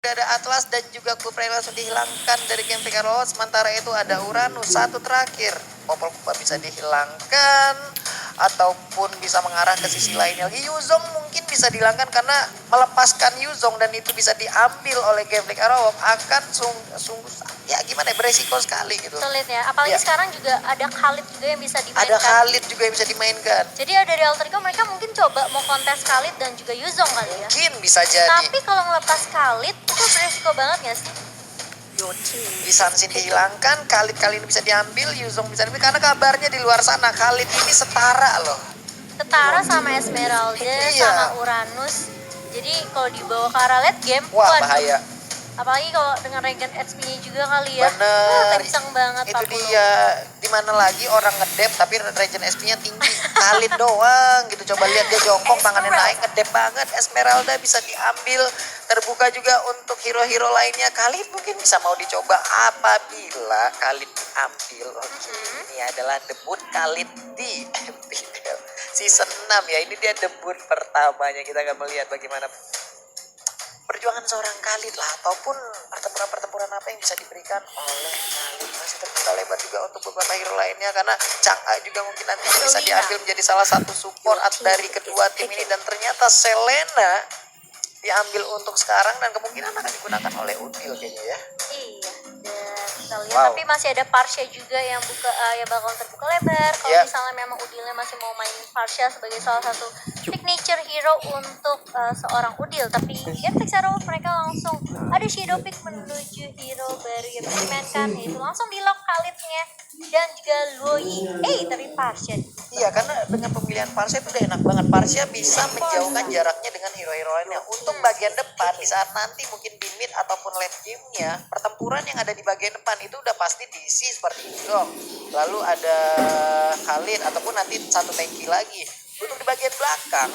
Ada Atlas dan juga Kupra langsung dihilangkan dari game Figaro. Sementara itu ada Uranus satu terakhir. Popol Kupa bisa dihilangkan ataupun bisa mengarah ke sisi lainnya lagi. Yuzong mungkin bisa dihilangkan karena melepaskan Yuzong dan itu bisa diambil oleh game Figaro akan sungguh ya gimana ya, beresiko sekali gitu. Sulit ya, apalagi sekarang juga ada Khalid juga yang bisa dimainkan. Ada Khalid juga yang bisa dimainkan. Jadi ya dari Alter Ego mereka mungkin coba mau kontes Khalid dan juga Yuzong kali ya. Mungkin bisa jadi. Tapi kalau ngelepas Khalid itu beresiko banget gak sih? Lisansin dihilangkan, Khalid kali ini bisa diambil, Yuzong bisa diambil karena kabarnya di luar sana Khalid ini setara loh. Setara sama Esmeralda, Iya. sama Uranus. Jadi kalau dibawa ke arah late game, Wah waduh. bahaya. Apalagi kalau dengan Regen HP-nya juga kali ya. Bener. Wah, kenceng banget Itu 40. dia. Dimana lagi orang ngedep tapi regen SP-nya tinggi. Khalid doang gitu. Coba lihat dia jongkok tangannya naik ngedep banget. Esmeralda bisa diambil. Terbuka juga untuk hero-hero lainnya. Khalid mungkin bisa mau dicoba apabila Khalid diambil. Oke, ini adalah debut Khalid di MPL season 6 ya. Ini dia debut pertamanya. Kita akan melihat bagaimana perjuangan seorang Khalid lah, ataupun pertempuran-pertempuran apa yang bisa diberikan oleh Khalid. Masih terbuka lebar juga untuk beberapa hero lainnya karena Chang'e juga mungkin nanti bisa diambil menjadi salah satu support dari kedua tim ini, dan ternyata Selena diambil untuk sekarang dan kemungkinan akan digunakan oleh Udil kayaknya ya. Iya, dan kita lihat. Wow. Tapi masih ada Parsha juga yang yang bakal terbuka lebar. Kalau Yep. misalnya memang Udilnya masih mau main Parsha sebagai salah satu signature hero untuk seorang Udil. Tapi game Figaro mereka langsung ada Shadow Pick menuju hero baru yang dimainkan, yaitu langsung di lock Khalidnya dan juga Luoyi. Tapi Parsha. Iya, karena dengan pemilihan Parsha itu udah enak banget. Parsha bisa menjauhkan jaraknya dengan hero-hero lainnya. Untuk bagian depan, di saat nanti mungkin di mid ataupun late game-nya, pertempuran yang ada di bagian depan itu udah pasti diisi seperti itu. Lalu ada Khalid ataupun nanti satu tanki lagi. Untuk di bagian belakang,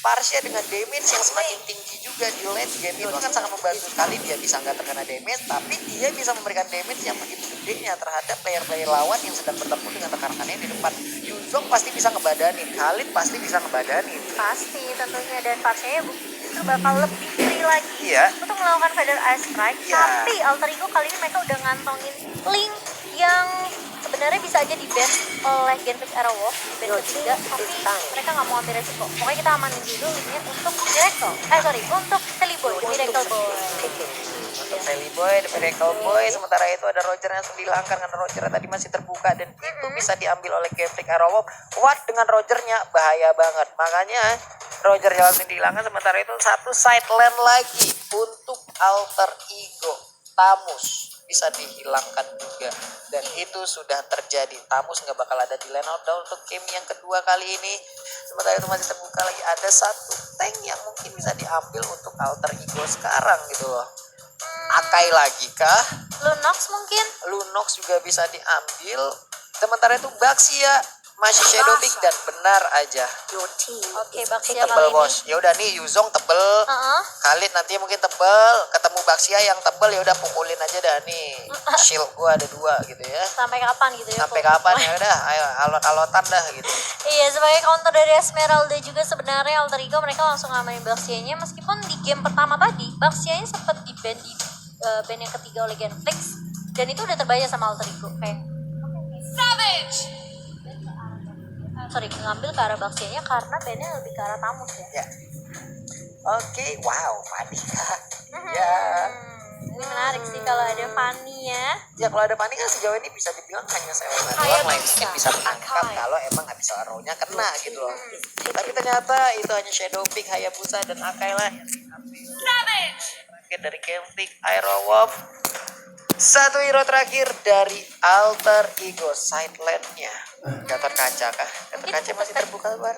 Parsha dengan damage yang semakin tinggi juga di late game itu akan sangat membantu sekali. Dia bisa nggak terkena damage, tapi dia bisa memberikan damage yang begitu gedenya terhadap player-player lawan yang sedang bertempur dengan rekan-rekannya di depan. Yuzong pasti bisa ngebadanin, Khalid pasti bisa ngebadanin. Pasti tentunya, dan Parsha justru bakal lebih free lagi Iya. untuk melakukan Feather Ice Strike. Iya. Tapi Alter Ego kali ini mereka udah ngantongin link yang sebenarnya bisa aja di ban oleh Genfix Aerowolf di ban ketiga, tapi mereka nggak mau ambil resiko. Pokoknya kita amanin dulu linknya untuk Miracle. Untuk Silly Boy, Miracle Boy. Untuk Sally Boy, The Miracle Boy, sementara itu ada Roger yang langsung dihilangkan karena Roger tadi masih terbuka dan itu bisa diambil oleh Genfix Aerowolf. What dengan Rogernya bahaya banget, makanya Roger yang langsung dihilangkan. Sementara itu satu side lane lagi untuk Alter Ego, Tamus bisa dihilangkan juga, dan itu sudah terjadi. Tamus nggak bakal ada di lane out untuk game yang kedua kali ini. Sementara itu masih terbuka lagi ada satu tank yang mungkin bisa diambil untuk Alter Ego sekarang gitu loh. Akai lagi kah? Lunox mungkin. Lunox juga bisa diambil. Sementara itu Baxia masih Shadow Pick dan benar aja. Oke, Baxia Tebel kali ini. bos. Ya udah nih Yuzong tebel. Khalid nanti mungkin tebel. Ketemu Baxia yang tebel ya udah pukulin aja dah nih. Shield gua ada 2 gitu ya. Sampai kapan gitu ya? Sampai kapan ya udah, ayo alot-alotan dah gitu. Iya, sebagai counter dari Esmeralda juga sebenarnya Alter Ego mereka langsung ngamain Baxia-nya, meskipun di game pertama tadi Baxia-nya sempat di ban ban yang ketiga oleh Genflix, dan itu udah terbayar sama Alter Ego kayak Savage. Ngambil ke arah Baxia-nya karena bannya lebih ke arah Tamus ya. Ya. Oke, wow, Panika. Ya. Ini menarik sih kalau ada Fanny ya. Ya kalau ada Panika sejauh ini bisa dibilang hanya Selena doang lah yang mungkin bisa menangkap kalau emang habis Aro-nya kena gitu loh. Tapi ternyata itu hanya Shadow Pick, Hayabusa dan Akai lah yang diambil. Terakhir dari Celtic Aerowolf. Satu hero terakhir dari Alter Ego side lane-nya. Gatot Kaca kah? Gatot Kaca masih terbuka lebar.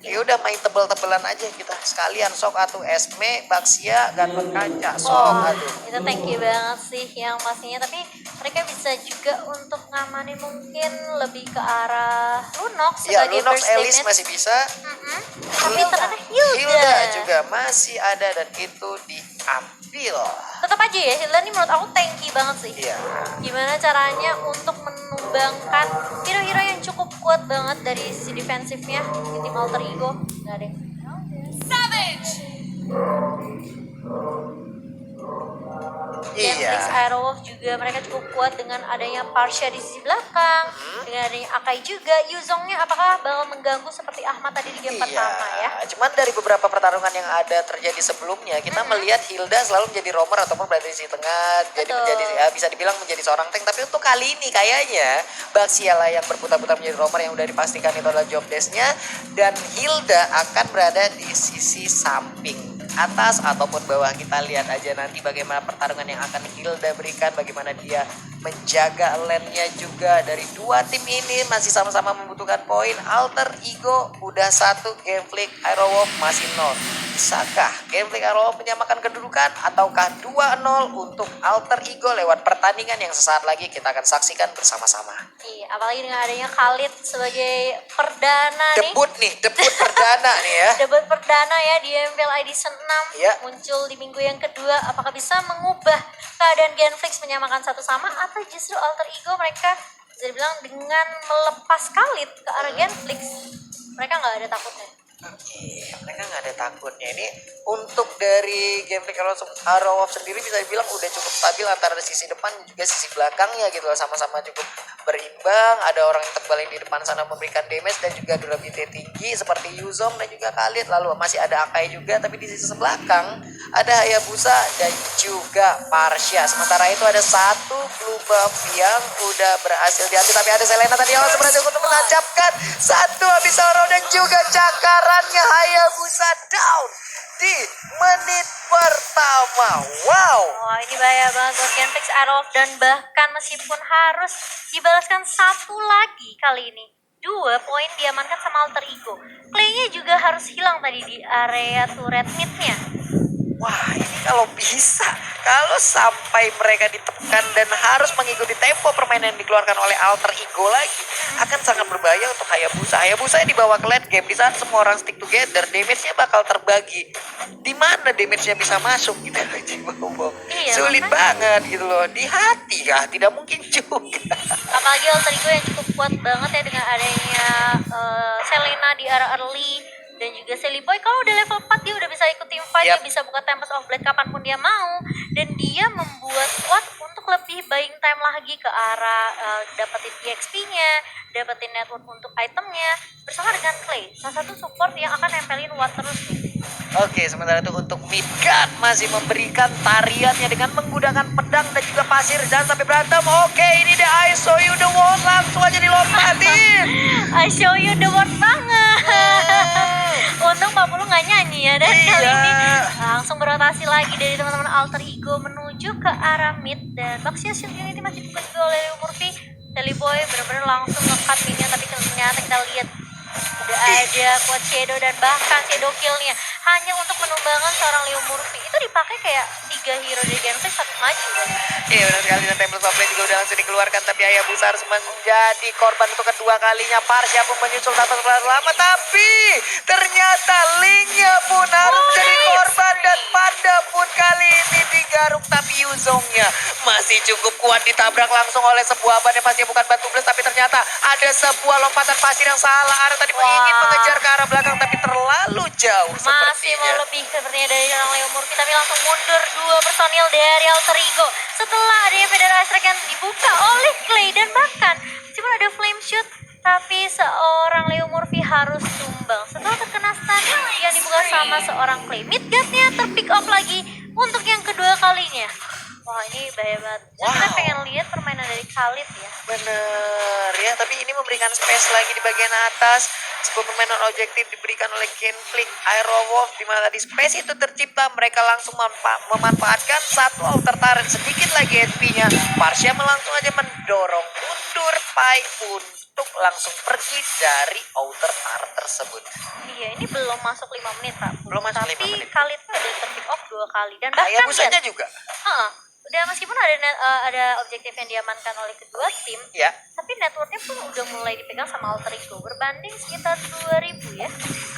Ya udah main tebel-tebelan aja kita sekalian, sok atuh Esme, Baxia, Gatot Kaca, sok aduh. Itu thank you banget sih yang pastinya, tapi mereka bisa juga untuk ngamanin mungkin lebih ke arah Lunox Ya sebagai Lunox burst Alice damage. masih bisa. Tapi ternyata Hilda juga masih ada dan itu diambil. tetap aja ya, Hilda ini menurut aku tanky banget sih. Iya. Gimana caranya untuk menumbangkan hero-hero yang cukup kuat banget dari si defensifnya di tim Alter Ego. Gak ada. Savage. Genflix, Iya. Aerowolf juga mereka cukup kuat dengan adanya Parsha di sisi belakang, dengan adanya Akai juga. Yuzongnya apakah bakal mengganggu seperti Ahmad tadi di game pertama ya? Cuman dari beberapa pertarungan yang ada terjadi sebelumnya, kita melihat Hilda selalu menjadi roamer ataupun berada di sisi tengah, jadi Betul. menjadi bisa dibilang menjadi seorang tank. Tapi untuk kali ini kayaknya Baxia lah yang berputar-putar menjadi roamer yang udah dipastikan itu adalah job desk-nya, dan Hilda akan berada di sisi samping atas ataupun bawah. Kita lihat aja nanti bagaimana pertarungan yang akan Hilda berikan, bagaimana dia menjaga lane-nya juga. Dari dua tim ini masih sama-sama membutuhkan poin. Alter Ego udah 1, Genflix Aerowolf masih 0. Bisakah Genflix Aerowolf menyamakan kedudukan ataukah 2-0 untuk Alter Ego lewat pertandingan yang sesaat lagi kita akan saksikan bersama-sama. Iya, apalagi dengan adanya Khalid sebagai perdana nih. Debut perdana nih ya. Debut perdana ya di MPL Edition 6 Iya. muncul di minggu yang kedua. Apakah bisa mengubah keadaan Genflix menyamakan satu sama, atau justru Alter Ego mereka bisa dibilang dengan melepas Khalid ke arah Genflix mereka nggak ada takutnya? Oke, mereka nggak ada takutnya. Ini untuk dari gameplay Aerowolf sendiri bisa dibilang udah cukup stabil antara sisi depan dan juga sisi belakangnya gitu loh. Sama-sama cukup berimbang. Ada orang yang tebal yang di depan sana memberikan damage dan juga durability tinggi seperti Yuzong dan juga Khalid. Lalu masih ada Akai juga, tapi di sisi belakang ada Hayabusa dan juga Parsha. Sementara itu ada satu blue buff yang udah berhasil diambil, tapi ada Selena tadi yang langsung berhasil untuk menancapkan satu habis Oro dan juga cakarannya Hayabusa down di menit pertama. Wow. Oh, ini bahaya banget buat Genflix Aerowolf, dan bahkan meskipun harus dibalaskan satu lagi kali ini, 2 poin diamankan sama Alter Ego. Clay-nya juga harus hilang tadi di area turret mid-nya. Wah, ini kalau bisa, kalau sampai mereka ditekan dan harus mengikuti tempo permainan yang dikeluarkan oleh Alter Ego lagi, akan sangat berbahaya untuk Hayabusa. Hayabusa yang dibawa ke late game, di saat semua orang stick together, damage-nya bakal terbagi. Di mana damage-nya bisa masuk gitu aja, Iya, sulit makanya. banget gitu loh. Di hati ya, tidak mungkin juga. Apalagi Alter Ego yang cukup kuat banget ya dengan adanya Selena di arah early, dan juga Silly Boy kalau udah level 4 dia udah bisa ikut team fight, Yap. dia bisa buka Tempest of Blade kapanpun dia mau, dan dia membuat squad untuk lebih buying time lagi ke arah dapetin EXP-nya, dapetin network untuk itemnya bersama dengan Clay, salah satu support yang akan nempelin Watt terus nih. Oke, sementara itu untuk Midgard masih memberikan tariannya dengan menggunakan pedang dan juga pasir. Jangan sampai berantem. Oke, ini deh I show you the world. Langsung aja dilompatin. I show you the word banget. Untung 40 nggak nyanyi ya, dan Iya. kali ini langsung berotasi lagi dari teman-teman Alter Ego menuju ke arah mid, dan Baxia Shield Unity masih dibantu oleh Murphy. Silly Boy benar-benar langsung nge-cut minion, tapi ternyata kita lihat udah ada quad shadow dan bahkan shadow kill-nya hanya untuk menumbangkan seorang Leo Murphy. Itu dipakai kayak 3 hero dari Genflix satu maju kan. Iya benar sekali, dan Temple of Blade juga udah langsung dikeluarkan, tapi Hayabusa harus menjadi korban untuk kedua kalinya. Parsha pun menyusul tanpa terlalu lama, tapi ternyata Link-nya pun harus menjadi korban, dan Panda pun kali ini digaruk, tapi Yuzongnya masih cukup kuat, ditabrak langsung oleh sebuah ban yang pastinya bukan batu blast, tapi ternyata ada sebuah lompatan pasir yang salah arah tadi, ingin Wah. mengejar ke arah belakang tapi terlalu jauh Masih mau sepertinya. lebih sepertinya dari seorang Leo Murphy, tapi langsung mundur 2 personil dari Alter Ego setelah adanya Federal Strike yang dibuka oleh Clay, dan bahkan meskipun ada flame shoot tapi seorang Leo Murphy harus tumbang setelah terkena stun yang dibuka sama seorang Clay. Midgard-nya terpick up lagi untuk yang kedua kalinya. Wah, ini bahaya banget. Dan kita Wow. pengen lihat permainan dari Khalid ya. Bener ya, tapi ini memberikan space lagi di bagian atas. Sebuah permainan objektif diberikan oleh Genflix Aerowolf, di mana di space itu tercipta, mereka langsung memanfaatkan satu outer turret, sedikit lagi HP-nya. Parsha langsung aja mendorong mundur Pai untuk langsung pergi dari outer turret tersebut. Iya, ini belum masuk 5 menit, Pak. Belum masuk Tapi 5 menit. Khalid tuh ada terpick off 2 kali, dan bahkan Hayabusanya lihat, juga. udah meskipun ada objektif yang diamankan oleh kedua tim, Ya. tapi networknya pun udah mulai dipegang sama Alter Ego, berbanding sekitar 2000 ya.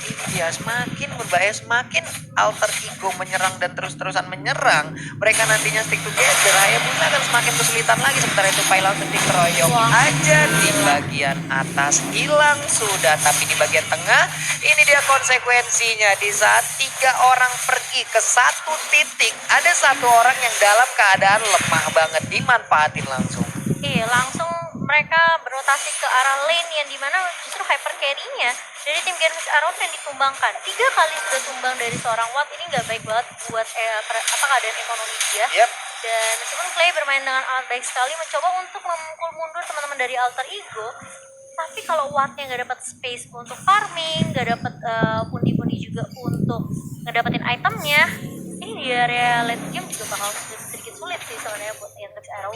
ini dia semakin berbahaya, semakin alter ego menyerang dan terus-terusan menyerang. Mereka nantinya stick together, Hayabusa akan semakin kesulitan lagi. Sementara itu Pai langsung dikeroyok aja di bagian atas, hilang sudah. Tapi di bagian tengah, ini dia konsekuensinya. Di saat 3 orang pergi ke satu titik, ada 1 orang yang dalam keadaan lemah banget, dimanfaatin langsung. Iya, langsung mereka berrotasi ke arah lane yang dimana justru hyper carry-nya dari tim Genfix Arrow yang ditumbangkan. 3 kali sudah tumbang dari seorang Watt, ini nggak baik banget buat keadaan ekonomi dia. Yep. Dan meskipun Clay bermain dengan baik sekali, mencoba untuk memukul mundur teman-teman dari Alter Ego, tapi kalau Wattnya nggak dapat space untuk farming, nggak dapat pundi-pundi juga untuk ngedapetin itemnya, ini di area late game juga bakal sedikit sulit sih sebenarnya buat Genfix Arrow.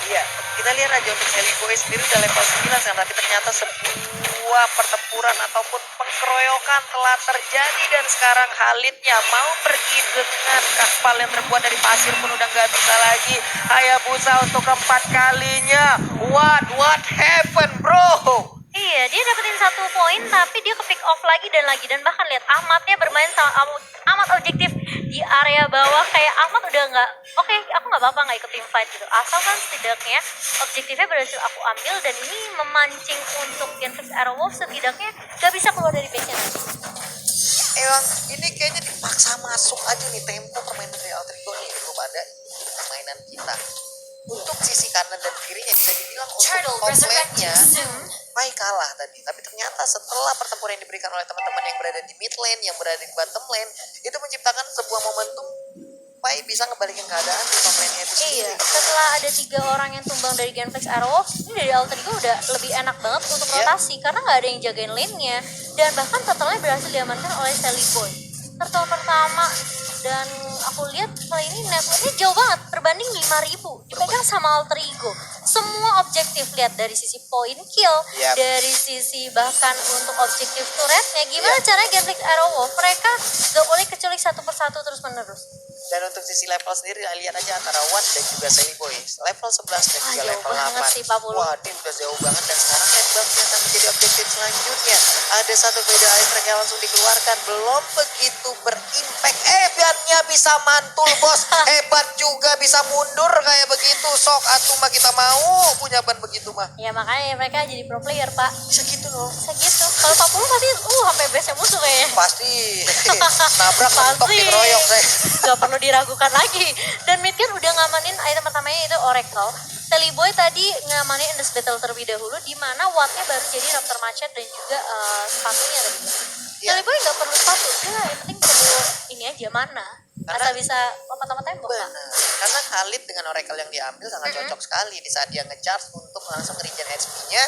Iya, kita lihat aja untuk Sally Boy sendiri udah level 9 kan, tapi ternyata sebuah pertempuran ataupun pengkeroyokan telah terjadi dan sekarang Khalidnya mau pergi dengan kapal yang terbuat dari pasir pun udah nggak bisa lagi. Hayabusa untuk keempat kalinya. What happened, bro? Iya, dia dapetin 1 poin tapi dia ke pick off lagi dan bahkan lihat Ahmadnya bermain sama amat objektif di area bawah. Kayak Ahmad udah nggak, oke, aku nggak apa-apa nggak ikut team fight gitu, asalkan setidaknya objektifnya berhasil aku ambil, dan ini memancing untuk Genfix Arrow setidaknya gak bisa keluar dari base-nya nanti. Emang ini kayaknya dipaksa masuk aja nih tempo permainan dari Alter Ego nih, belum ada permainan kita. Untuk sisi kanan dan kirinya bisa dibilang untuk top lane-nya Pai kalah tadi. Tapi ternyata setelah pertempuran yang diberikan oleh teman-teman yang berada di mid lane, yang berada di bottom lane, itu menciptakan sebuah momentum Pai bisa ngebalikin keadaan di top lane-nya itu sendiri. Iya, setelah ada 3 orang yang tumbang dari Genfix Arrow, ini dari Alter Ego udah lebih enak banget untuk rotasi karena nggak ada yang jagain lane-nya, dan bahkan totalnya berhasil diamankan oleh Sally Boy. Turtle pertama, dan aku lihat kali ini networknya jauh banget, berbanding 5.000 dipegang sama Alter Ego. Semua objektif, lihat dari sisi point kill, dari sisi bahkan untuk objektif turretnya, gimana caranya Genfix Arrow mereka gak boleh keculik satu persatu terus menerus. Dan untuk sisi level sendiri, lihat aja antara Watt dan juga Sally Boy. Level 11 dan juga level 8. Sih, wah, ini udah jauh banget. Dan sekarang headbugs yang akan menjadi objektif selanjutnya. Ada 1 beda item yang langsung dikeluarkan. Belum begitu berimpact. Biarnya bisa mantul, bos. Hebat juga bisa mundur kayak begitu. Sok atuh mah kita mau punya ban begitu mah. Ya makanya mereka jadi pro player, Pak. Segitu dong. Segitu. Kalau 40 pasti sampai base-nya musuh kayaknya. Pasti. Nabrak mentok dikeroyok saya. Gak perlu diragukan lagi. Dan mid kan udah ngamanin item pertamanya itu Oracle. Sally Boy tadi ngamanin Endless Battle terlebih dahulu, di mana Wattnya baru jadi Raptor Machete dan juga sepatunya tadi. Sally Boy gak perlu sepatu, dia yang penting perlu ini aja mana. Asal bisa lompat-lompat tembok. Benar. Karena Khalid dengan Oracle yang diambil sangat cocok sekali di saat dia ngecharge untuk langsung nge-regen HP-nya.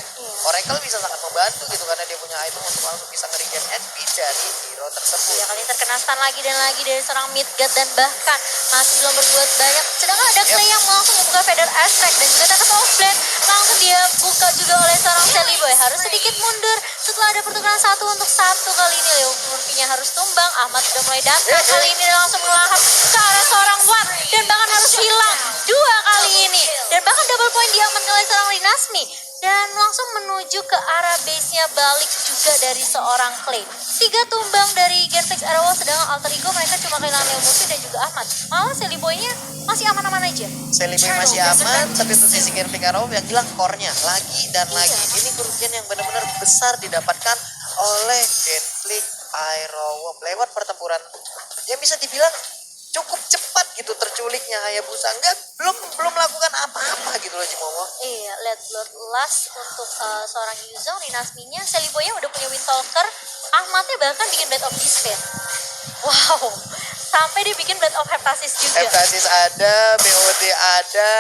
Oracle bisa sangat membantu gitu karena dia punya item untuk langsung bisa nge-regen HP dari hero tersebut. Ya, kali terkena stun lagi dan lagi dari seorang Midgard dan bahkan masih belum berbuat banyak. Sedangkan ada Clay yang langsung membuka Feather Aspect dan juga Tempest of Blade langsung dia buka juga oleh seorang Sally Boy. Harus sedikit mundur setelah ada pertukaran 1 untuk 1 kali ini. Leo Murphy-nya harus tumbang. Ahmad sudah mulai datang kali ini langsung melahap ke arah seorang Watt dan bahkan harus hilang 2 kali ini. Dan bahkan double point diamankan oleh seorang Rinasmi dan langsung menuju ke arah base-nya balik juga dari seorang Clay. 3 tumbang dari Genfix Arrow, sedangkan Alter Ego mereka cuma kehilangan Leo Murphy dan juga Ahmad. Malah Sally Boy-nya masih aman-aman aja. Sally Boy masih aman, tapi untuk sisi Genfix Arrow yang hilang core-nya lagi dan lagi. Ini kerugian yang benar-benar besar didapatkan oleh Genfix Arrow lewat pertempuran yang bisa dibilang cukup cepat gitu terculiknya Hayabusa. Belum melakukan apa-apa gitu loh Cimomo. Iya, lihat Bloodlust untuk seorang Yuzong, Rinasminya, Sally Boy-nya udah punya Windtalker, Ahmadnya bahkan bikin Blade of Despair. Wow, sampai dia bikin Blade of Heptasis juga. Heptasis ada, BOD ada,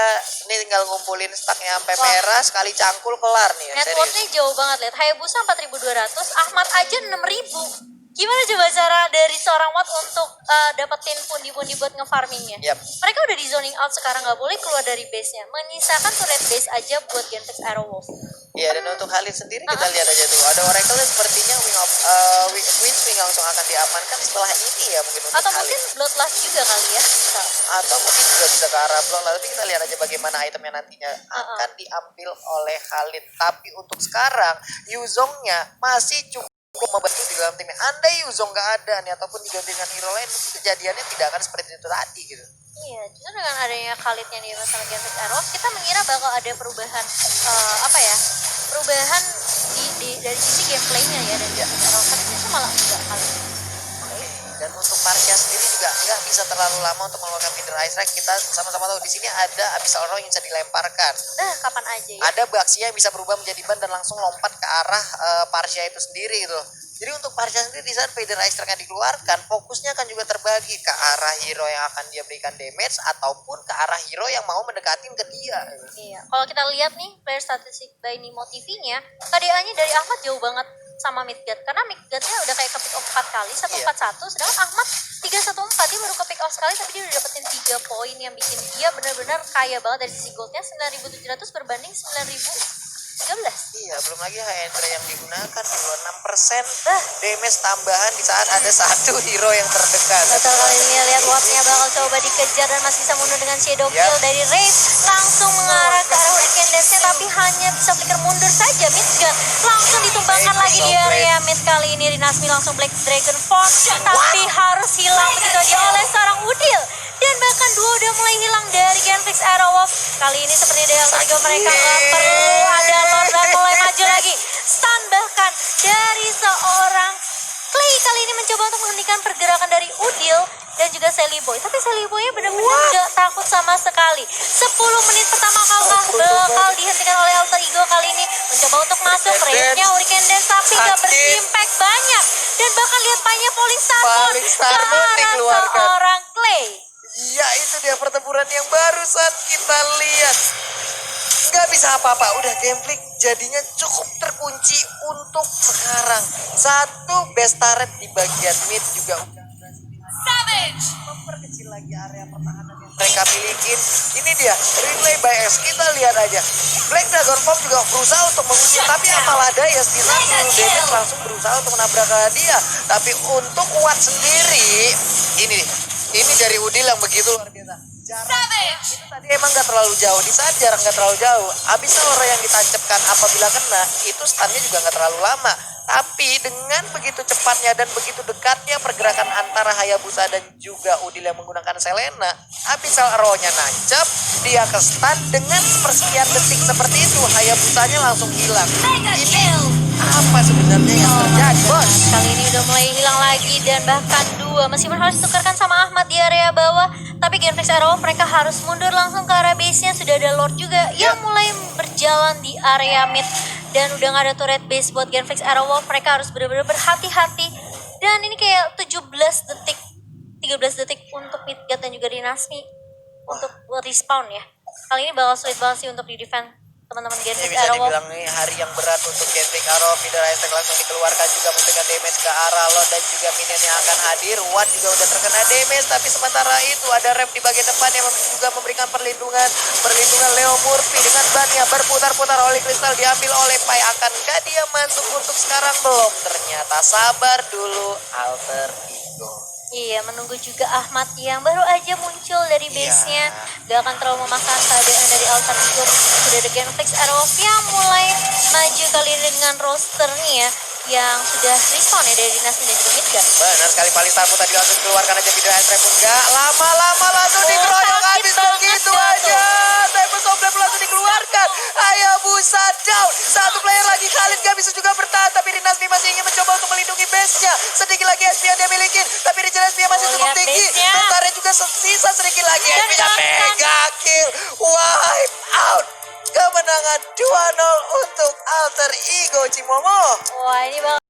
ini tinggal ngumpulin stacknya sampai merah, sekali cangkul kelar nih. Networknya jauh banget, lihat Hayabusa 4.200, Ahmad aja 6.000. Gimana coba cara dari seorang Watt untuk dapetin pundi-pundi buat ngefarmingnya? Mereka udah di zoning out sekarang, nggak boleh keluar dari base-nya. Menyisakan turret base aja buat Genfix Arrowwolf. Iya, dan untuk Khalid sendiri kita lihat aja tuh. Ada Oracle sepertinya Wing langsung akan diamankan setelah ini ya mungkin untuk atau Khalid. Mungkin Bloodlust juga kali ya. Bisa. Atau mungkin juga bisa ke arah Bloodlust. Nanti kita lihat aja bagaimana itemnya nantinya akan diambil oleh Khalid. Tapi untuk sekarang Yuzongnya masih cukup cukup membantu di dalam timnya. Andai Yuzong nggak ada nih ataupun diganti dengan hero lain, mungkin kejadiannya tidak akan seperti itu tadi gitu. Iya, justru dengan adanya Khalid yang dimain sama Genfix Aerolf, kita mengira bakal ada perubahan apa ya? Perubahan dari sisi gameplaynya ya dari Genfix Aerolf, tapi itu malah enggak Khalid. Dan untuk Parsia sendiri juga nggak bisa terlalu lama untuk mengeluarkan Feeder Ice Strike. Kita sama-sama tahu di sini ada Abyssal Roar yang bisa dilemparkan. Nah, kapan aja ya? Ada Baxia yang bisa berubah menjadi ban dan langsung lompat ke arah Parsia itu sendiri gitu. Jadi untuk Parsia sendiri di saat Feeder Ice Strike dikeluarkan, fokusnya akan juga terbagi ke arah hero yang akan dia berikan damage ataupun ke arah hero yang mau mendekatin ke dia. Iya, kalau kita lihat nih player statistik by Nimo TV-nya, KDA-nya dari Ahmad jauh banget sama Midgard, karena Midgard-nya udah kayak ke pick off 4 kali, 141, sedangkan Ahmad 314, dia baru ke pick off sekali tapi dia udah dapetin 3 poin yang bikin dia benar-benar kaya banget dari sisi goldnya, 9.700 berbanding 9.013. Iya, belum lagi Hydra yang digunakan di 26% damage tambahan di saat ada satu hero yang terdekat. Betul, kali ini lihat Wattnya bakal coba dikejar dan masih bisa mundur dengan Shadow Kill dari Wraith, langsung mengarah ke arah Hurricane Dash-nya tapi hanya bisa flicker mundur saja. Midgard langsung ditumbangkan lagi di area mid. Kali ini Rinasmi langsung Black Dragon Force tapi harus hilang begitu aja oleh seorang Udil. Dan bahkan dua udah mulai hilang dari Genfix Aerowolf. Kali ini seperti dari Alter mereka nggak perlu ada Lord dan mulai maju lagi. Stun bahkan dari seorang Clay kali ini mencoba untuk menghentikan pergerakan dari Udil dan juga Sally Boy. Tapi Sally Boy-nya benar-benar gak takut sama sekali. 10 menit pertama kalah bakal dihentikan oleh Alter Ego kali ini. Mencoba untuk masuk rate-nya Hurricane Dance tapi gak berimpact banyak. Dan bahkan lihat banyak Falling Starbone ke arah seorang Clay. Ya itu dia pertempuran yang barusan kita lihat. Nggak bisa apa-apa, udah gameplay jadinya cukup terkunci untuk sekarang. Satu best turret di bagian mid juga Savage memperkecil lagi area pertahanan yang mereka milikin. Ini dia replay by S, kita lihat aja. Black Dragon Form juga berusaha untuk mengusir, tapi apalah daya Stina damage langsung berusaha untuk menabrak ke dia. Tapi untuk Watt sendiri, ini dari Udil yang begitu luar biasa. Jarak itu tadi emang gak terlalu jauh. Di saat jarak gak terlalu jauh, Abyssal Roar yang ditancapkan apabila kena, itu stunnya juga gak terlalu lama. Tapi dengan begitu cepatnya dan begitu dekatnya pergerakan antara Hayabusa dan juga Udil yang menggunakan Selena, Abyssal Roar-nya nancap, dia ke stun dengan sepersekian detik seperti itu, Hayabusanya langsung hilang. Ini apa sebenarnya yang terjadi, bos? Kali ini udah mulai hilang lagi dan bahkan dua meskipun harus ditukarkan sama Ahmad di area bawah, tapi Genfix Aerowolf mereka harus mundur langsung ke arah base-nya. Sudah ada Lord juga yang mulai berjalan di area mid dan udah gak ada turret base buat Genfix Aerowolf. Mereka harus benar-benar berhati-hati dan ini kayak 17 detik 13 detik untuk Midgard dan juga Dinasmi untuk respawn ya. Kali ini bakal sulit banget sih untuk di defend teman-teman Genfix Bisa Aerowolf. dibilang nih hari yang berat untuk Genfix Aerowolf. Feeder Ice Strike langsung dikeluarkan juga memberikan damage ke arah Lord dan juga minion yang akan hadir. Watt juga udah terkena damage, tapi sementara itu ada rem di bagian depan yang juga memberikan perlindungan Leo Murphy dengan bannya berputar-putar oleh kristal diambil oleh Pai. Akankah dia masuk untuk sekarang? Belum, ternyata sabar dulu Alter Ego. Iya, menunggu juga Ahmad yang baru aja muncul dari base-nya. Gak akan terlalu memaksakan keadaan dari Alter Ego. Sudah ada Genfix Aerowolf yang mulai maju kali ini dengan roster nih ya, yang sudah respawn ya dari Dinasmi dan juga Midgard. Benar sekali, Paling Starmu tadi langsung dikeluarkan aja Feeder Ice Strike pun gak lama-lama langsung dikeroyok habis begitu aja. Tempest of Flame langsung dikeluarkan. Hayabusa down. Satu player lagi, Khalid gak bisa juga bertahan, tapi Dinasmi masih ingin mencoba untuk melindungi base-nya. Sedikit lagi SP yang dia miliki, tapi Regenerasi SP masih cukup tinggi. Bentarnya juga sisa sedikit lagi. SP-nya mega kill. Wipe out. Kemenangan 2-0 untuk Alter Ego Cimomo. Wah, ini bakal